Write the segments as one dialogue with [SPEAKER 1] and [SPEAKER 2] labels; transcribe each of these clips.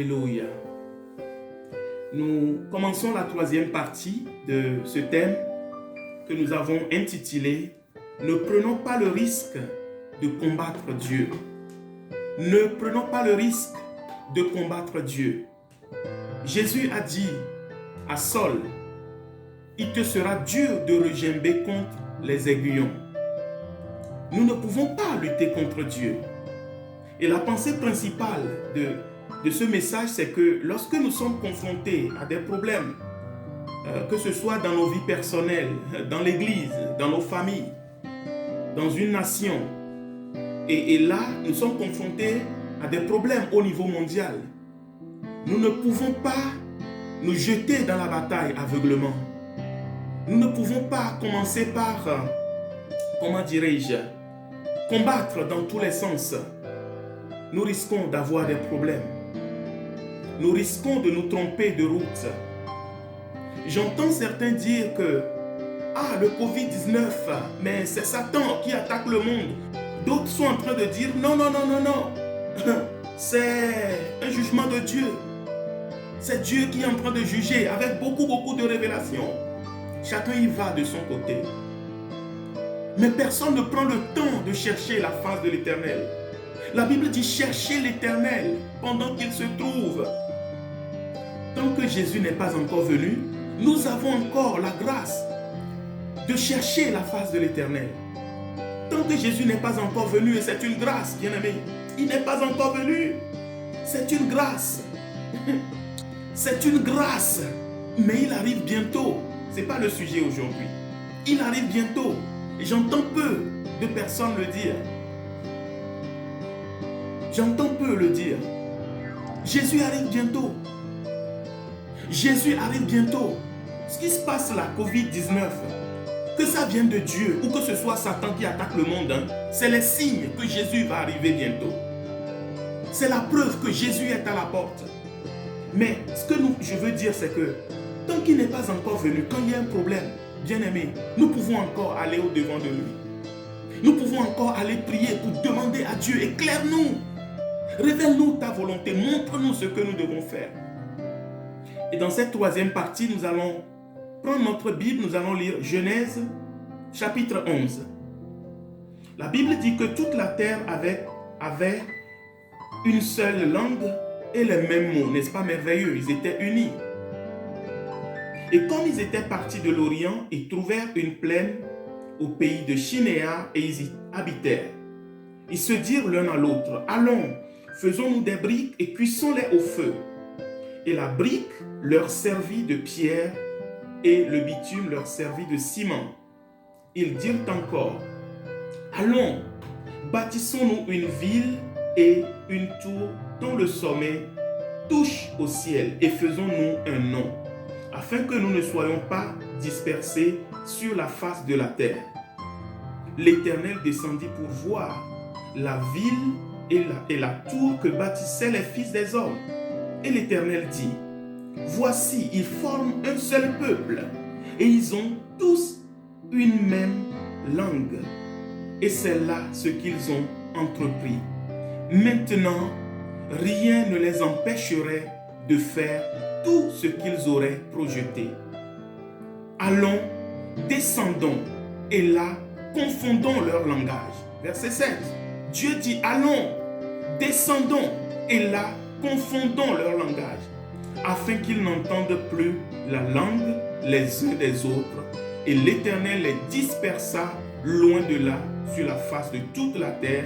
[SPEAKER 1] Alléluia. Nous commençons la troisième partie de ce thème que nous avons intitulé « Ne prenons pas le risque de combattre Dieu ». Ne prenons pas le risque de combattre Dieu. Jésus a dit à Saul, « Il te sera dur de regimber contre les aiguillons ». Nous ne pouvons pas lutter contre Dieu. Et la pensée principale de ce message, c'est que lorsque nous sommes confrontés à des problèmes, que ce soit dans nos vies personnelles, dans l'église, dans nos familles, dans une nation, et là, nous sommes confrontés à des problèmes au niveau mondial, nous ne pouvons pas nous jeter dans la bataille aveuglement. Nous ne pouvons pas commencer par, combattre dans tous les sens. Nous risquons d'avoir des problèmes. Nous risquons de nous tromper de route. J'entends certains dire que le Covid-19, mais c'est Satan qui attaque le monde. D'autres sont en train de dire non. C'est un jugement de Dieu. C'est Dieu qui est en train de juger avec beaucoup de révélations. Chacun y va de son côté. Mais personne ne prend le temps de chercher la face de l'Éternel. La Bible dit chercher l'Éternel pendant qu'il se trouve. Tant que Jésus n'est pas encore venu, nous avons encore la grâce de chercher la face de l'Éternel. Tant que Jésus n'est pas encore venu, et c'est une grâce, bien-aimé, il n'est pas encore venu. C'est une grâce. C'est une grâce. Mais il arrive bientôt. Ce n'est pas le sujet aujourd'hui. Il arrive bientôt. Et j'entends peu de personnes le dire. J'entends peu le dire. Jésus arrive bientôt. Jésus arrive bientôt. Ce qui se passe là, Covid-19, que ça vienne de Dieu ou que ce soit Satan qui attaque le monde, c'est les signes que Jésus va arriver bientôt. C'est la preuve que Jésus est à la porte. Mais ce que je veux dire, c'est que tant qu'il n'est pas encore venu, quand il y a un problème, bien-aimé, nous pouvons encore aller au-devant de lui. Nous pouvons encore aller prier pour demander à Dieu, éclaire-nous, révèle-nous ta volonté, montre-nous ce que nous devons faire. Et dans cette troisième partie, nous allons prendre notre Bible, nous allons lire Genèse, chapitre 11. La Bible dit que toute la terre avait une seule langue et les mêmes mots. N'est-ce pas merveilleux? Ils étaient unis. Et comme ils étaient partis de l'Orient, ils trouvèrent une plaine au pays de Chinéa et ils y habitèrent. Ils se dirent l'un à l'autre, « Allons, faisons-nous des briques et cuissons-les au feu. » Et la brique leur servit de pierre et le bitume leur servit de ciment. Ils dirent encore, « Allons, bâtissons-nous une ville et une tour dont le sommet touche au ciel et faisons-nous un nom, afin que nous ne soyons pas dispersés sur la face de la terre. » L'Éternel descendit pour voir la ville et la tour que bâtissaient les fils des hommes. Et l'Éternel dit, « Voici, ils forment un seul peuple, et ils ont tous une même langue. Et c'est là ce qu'ils ont entrepris. Maintenant, rien ne les empêcherait de faire tout ce qu'ils auraient projeté. Allons, descendons, et là, confondons leur langage. » Verset 7. Dieu dit, « Allons, descendons, et là, confondons leur langage, afin qu'ils n'entendent plus la langue les uns des autres. » Et l'Éternel les dispersa loin de là, sur la face de toute la terre,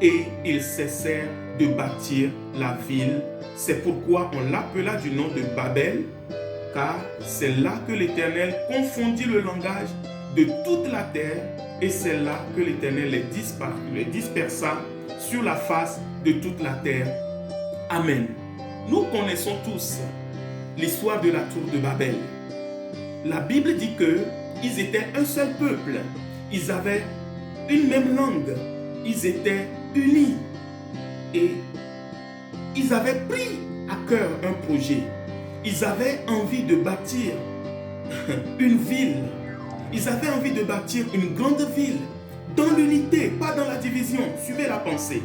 [SPEAKER 1] et ils cessèrent de bâtir la ville. C'est pourquoi on l'appela du nom de Babel, car c'est là que l'Éternel confondit le langage de toute la terre, et c'est là que l'Éternel les dispersa sur la face de toute la terre. Amen. Nous connaissons tous l'histoire de la tour de Babel. La Bible dit qu'ils étaient un seul peuple. Ils avaient une même langue. Ils étaient unis. Et ils avaient pris à cœur un projet. Ils avaient envie de bâtir une ville. Ils avaient envie de bâtir une grande ville dans l'unité, pas dans la division. Suivez la pensée.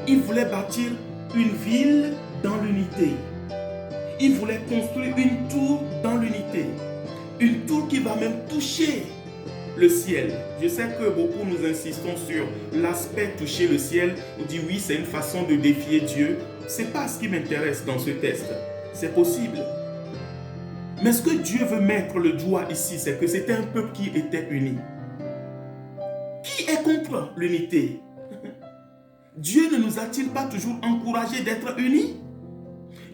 [SPEAKER 1] Ils voulaient bâtir une ville dans l'unité. Il voulait construire une tour dans l'unité. Une tour qui va même toucher le ciel. Je sais que beaucoup nous insistons sur l'aspect toucher le ciel. On dit oui, c'est une façon de défier Dieu. Ce n'est pas ce qui m'intéresse dans ce test. C'est possible. Mais ce que Dieu veut mettre le doigt ici, c'est que c'était un peuple qui était uni. Qui est contre l'unité? Dieu ne nous a-t-il pas toujours encouragés d'être unis?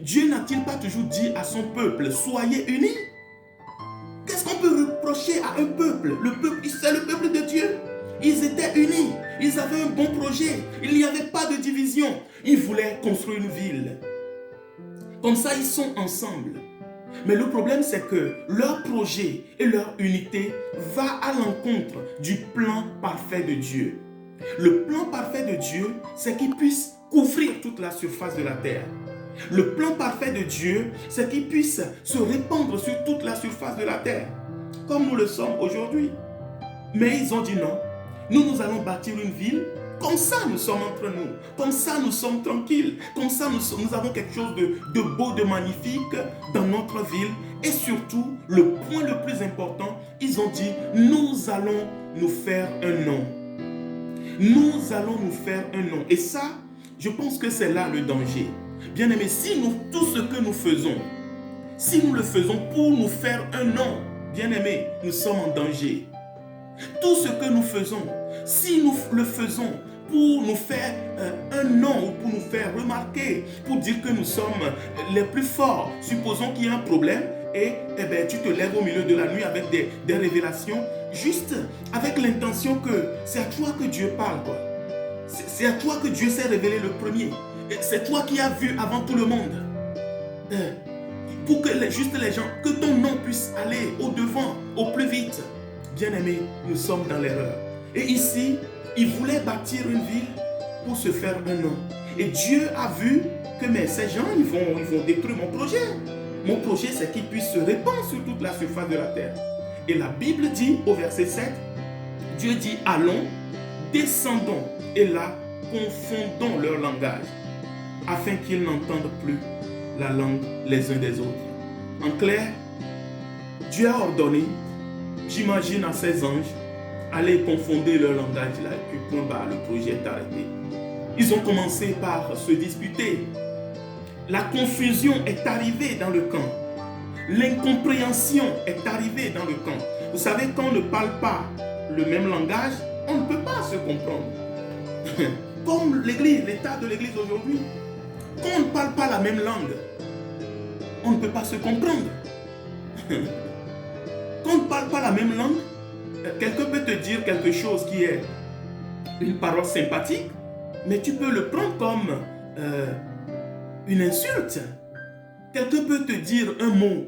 [SPEAKER 1] Dieu n'a-t-il pas toujours dit à son peuple, soyez unis? Qu'est-ce qu'on peut reprocher à un peuple? Le peuple, c'est le peuple de Dieu. Ils étaient unis, ils avaient un bon projet, il n'y avait pas de division. Ils voulaient construire une ville. Comme ça, ils sont ensemble. Mais le problème, c'est que leur projet et leur unité va à l'encontre du plan parfait de Dieu. Le plan parfait de Dieu, c'est qu'il puisse couvrir toute la surface de la terre. Le plan parfait de Dieu, c'est qu'il puisse se répandre sur toute la surface de la terre, comme nous le sommes aujourd'hui. Mais ils ont dit non. Nous allons bâtir une ville. Comme ça, nous sommes entre nous. Comme ça, nous sommes tranquilles. Comme ça, nous avons quelque chose de beau, de magnifique dans notre ville. Et surtout, le point le plus important, ils ont dit, nous allons nous faire un nom. Nous allons nous faire un nom. Et ça, je pense que c'est là le danger. Bien aimé, si tout ce que nous faisons, si nous le faisons pour nous faire un nom, bien aimé, nous sommes en danger. Tout ce que nous faisons, si nous le faisons pour nous faire un nom ou pour nous faire remarquer, pour dire que nous sommes les plus forts, supposons qu'il y a un problème et tu te lèves au milieu de la nuit avec des révélations, juste avec l'intention que c'est à toi que Dieu parle, quoi. C'est à toi que Dieu s'est révélé le premier. C'est toi qui as vu avant tout le monde. Pour que juste les gens, que ton nom puisse aller au devant, au plus vite. Bien-aimés, nous sommes dans l'erreur. Et ici, ils voulaient bâtir une ville pour se faire un nom. Et Dieu a vu que mais ces gens, ils vont détruire mon projet. Mon projet, c'est qu'ils puissent se répandre sur toute la surface de la terre. Et la Bible dit au verset 7, Dieu dit, allons, descendons, et là, confondons leur langage, afin qu'ils n'entendent plus la langue les uns des autres. En clair, Dieu a ordonné, j'imagine à ses anges, aller confondre leur langage là, et puis point barre, le projet est arrêté. Ils ont commencé par se disputer. La confusion est arrivée dans le camp. L'incompréhension est arrivée dans le camp. Vous savez, quand on ne parle pas le même langage, on ne peut pas se comprendre. Comme l'église, l'état de l'église aujourd'hui. Quand on ne parle pas la même langue, on ne peut pas se comprendre. Quand on ne parle pas la même langue, quelqu'un peut te dire quelque chose qui est une parole sympathique, mais tu peux le prendre comme une insulte. Quelqu'un peut te dire un mot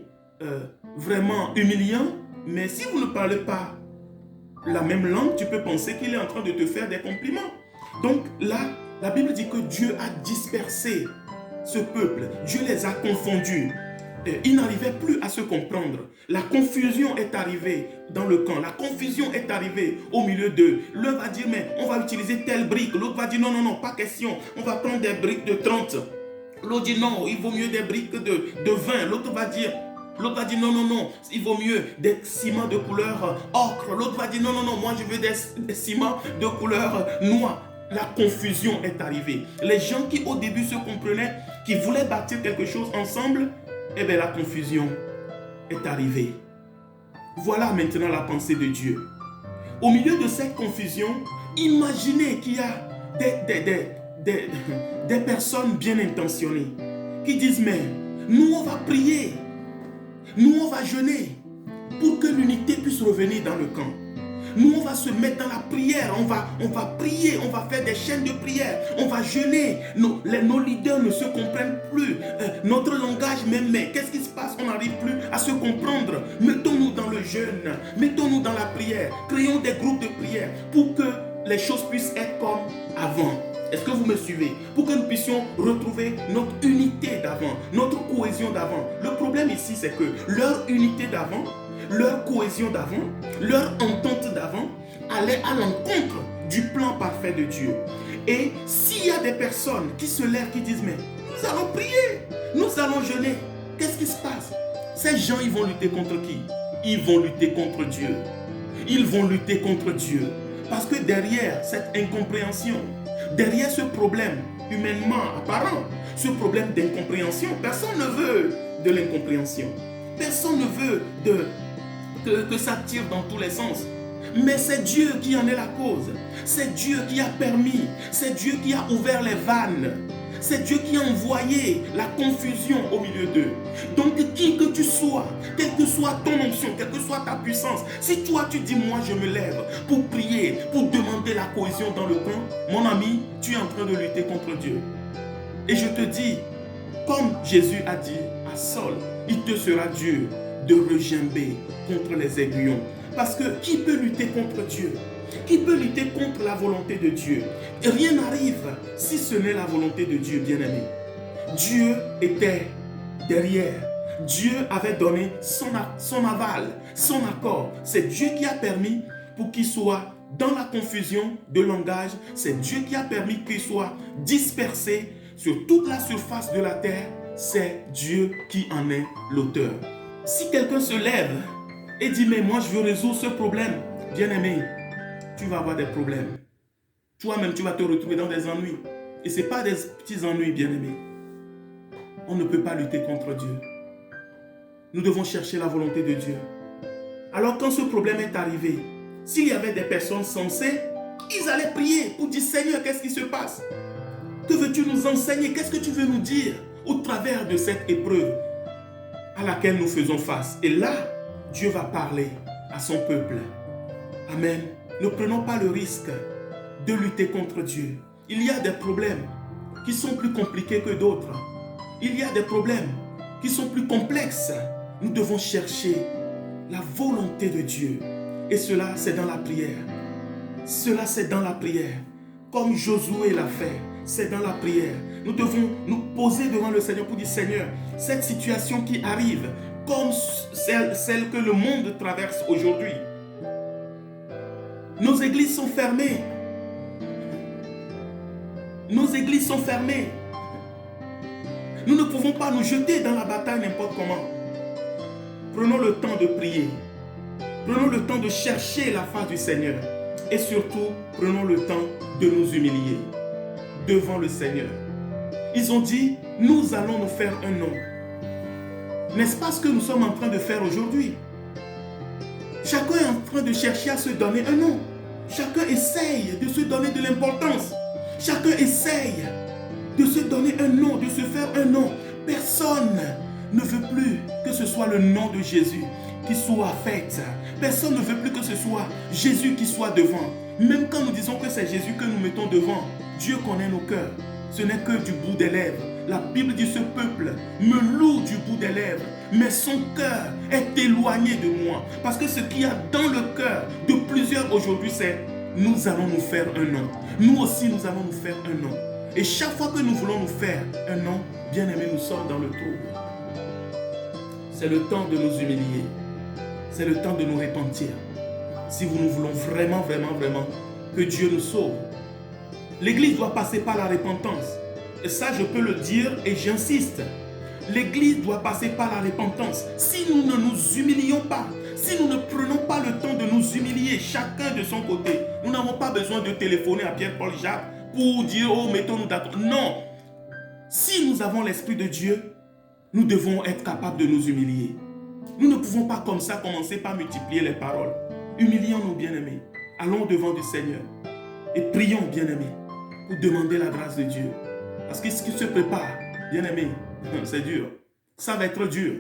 [SPEAKER 1] vraiment humiliant, mais si vous ne parlez pas la même langue, tu peux penser qu'il est en train de te faire des compliments. Donc là, la Bible dit que Dieu a dispersé ce peuple. Dieu les a confondus. Ils n'arrivaient plus à se comprendre. La confusion est arrivée dans le camp. La confusion est arrivée au milieu d'eux. L'un va dire, mais on va utiliser telle brique. L'autre va dire, non, non, non, pas question. On va prendre des briques de 30. L'autre dit, non, il vaut mieux des briques de 20. L'autre va dire, non, non, non, il vaut mieux des ciments de couleur ocre. L'autre va dire, non, non, non, moi je veux des ciments de couleur noire. La confusion est arrivée. Les gens qui au début se comprenaient, qui voulaient bâtir quelque chose ensemble, eh bien la confusion est arrivée. Voilà maintenant la pensée de Dieu. Au milieu de cette confusion, imaginez qu'il y a des personnes bien intentionnées qui disent, mais nous on va prier, nous on va jeûner pour que l'unité puisse revenir dans le camp. Nous, on va se mettre dans la prière, on va prier, on va faire des chaînes de prière, on va jeûner. Nos leaders ne se comprennent plus. Notre langage même, mais qu'est-ce qui se passe? On n'arrive plus à se comprendre. Mettons-nous dans le jeûne, mettons-nous dans la prière, créons des groupes de prière pour que les choses puissent être comme avant. Est-ce que vous me suivez? Pour que nous puissions retrouver notre unité d'avant, notre cohésion d'avant. Le problème ici, c'est que leur unité d'avant, leur cohésion d'avant, leur entente d'avant allait à l'encontre du plan parfait de Dieu. Et s'il y a des personnes qui se lèvent, qui disent, mais nous nous allons prier, nous allons jeûner. Qu'est-ce qui se passe? Ces gens, ils vont lutter contre qui? Ils vont lutter contre Dieu. Ils vont lutter contre Dieu. Parce que derrière cette incompréhension, derrière ce problème humainement apparent, ce problème d'incompréhension, personne ne veut de l'incompréhension. Personne ne veut que ça tire dans tous les sens. Mais c'est Dieu qui en est la cause. C'est Dieu qui a permis. C'est Dieu qui a ouvert les vannes. C'est Dieu qui a envoyé la confusion au milieu d'eux. Donc qui que tu sois, quelle que soit ton onction, quelle que soit ta puissance, si toi tu dis moi je me lève pour prier, pour demander la cohésion dans le camp, mon ami, tu es en train de lutter contre Dieu. Et je te dis, comme Jésus a dit à Saul, il te sera dur de regimber contre les aiguillons. Parce que qui peut lutter contre Dieu? Qui peut lutter contre la volonté de Dieu? Et rien n'arrive si ce n'est la volonté de Dieu, bien-aimé. Dieu était derrière. Dieu avait donné son aval, son accord. C'est Dieu qui a permis pour qu'il soit dans la confusion de langage. C'est Dieu qui a permis qu'il soit dispersé sur toute la surface de la terre. C'est Dieu qui en est l'auteur. Si quelqu'un se lève et dit, mais moi je veux résoudre ce problème, bien-aimé, tu vas avoir des problèmes. Toi-même, tu vas te retrouver dans des ennuis. Et ce n'est pas des petits ennuis, bien-aimés. On ne peut pas lutter contre Dieu. Nous devons chercher la volonté de Dieu. Alors quand ce problème est arrivé, s'il y avait des personnes sensées, ils allaient prier pour dire, Seigneur, qu'est-ce qui se passe? Que veux-tu nous enseigner? Qu'est-ce que tu veux nous dire au travers de cette épreuve à laquelle nous faisons face? Et là, Dieu va parler à son peuple. Amen. Ne prenons pas le risque de lutter contre Dieu. Il y a des problèmes qui sont plus compliqués que d'autres. Il y a des problèmes qui sont plus complexes. Nous devons chercher la volonté de Dieu. Et cela, c'est dans la prière. Cela, c'est dans la prière. Comme Josué l'a fait, c'est dans la prière. Nous devons nous poser devant le Seigneur pour dire, Seigneur, cette situation qui arrive, comme celle que le monde traverse aujourd'hui, nos églises sont fermées. Nos églises sont fermées. Nous ne pouvons pas nous jeter dans la bataille n'importe comment. Prenons le temps de prier. Prenons le temps de chercher la face du Seigneur. Et surtout, prenons le temps de nous humilier devant le Seigneur. Ils ont dit, nous allons nous faire un nom. N'est-ce pas ce que nous sommes en train de faire aujourd'hui? Chacun est en train de chercher à se donner un nom. Chacun essaye de se donner de l'importance. Chacun essaye de se donner un nom, de se faire un nom. Personne ne veut plus que ce soit le nom de Jésus qui soit fait. Personne ne veut plus que ce soit Jésus qui soit devant. Même quand nous disons que c'est Jésus que nous mettons devant, Dieu connaît nos cœurs. Ce n'est que du bout des lèvres. La Bible dit, ce peuple me loue du bout des lèvres, mais son cœur est éloigné de moi. Parce que ce qu'il y a dans le cœur de plusieurs aujourd'hui, c'est nous allons nous faire un nom. Nous aussi, nous allons nous faire un nom. Et chaque fois que nous voulons nous faire un nom, bien aimé, nous sommes dans le trouble. C'est le temps de nous humilier. C'est le temps de nous repentir. Si nous voulons vraiment, vraiment, vraiment que Dieu nous sauve. L'Église doit passer par la repentance. Et ça, je peux le dire et j'insiste. L'Église doit passer par la repentance. Si nous ne nous humilions pas, si nous ne prenons pas le temps de nous humilier chacun de son côté, nous n'avons pas besoin de téléphoner à Pierre, Paul, Jacques pour dire, oh, mettons-nous d'accord. Non. Si nous avons l'Esprit de Dieu, nous devons être capables de nous humilier. Nous ne pouvons pas comme ça commencer par multiplier les paroles. Humilions-nous, bien-aimés. Allons devant du Seigneur et prions, bien-aimés, pour demander la grâce de Dieu. Parce que ce qui se prépare, bien-aimés, c'est dur. Ça va être dur.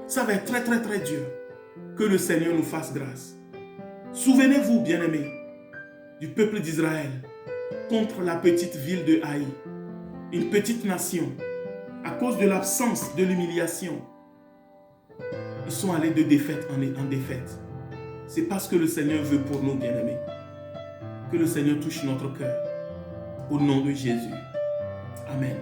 [SPEAKER 1] Ça va être très, très, très dur. Que le Seigneur nous fasse grâce. Souvenez-vous, bien-aimés, du peuple d'Israël contre la petite ville de Haï. Une petite nation. À cause de l'absence de l'humiliation, ils sont allés de défaite en défaite. C'est parce que le Seigneur veut pour nous, bien-aimés. Que le Seigneur touche notre cœur. Au nom de Jésus. Amen.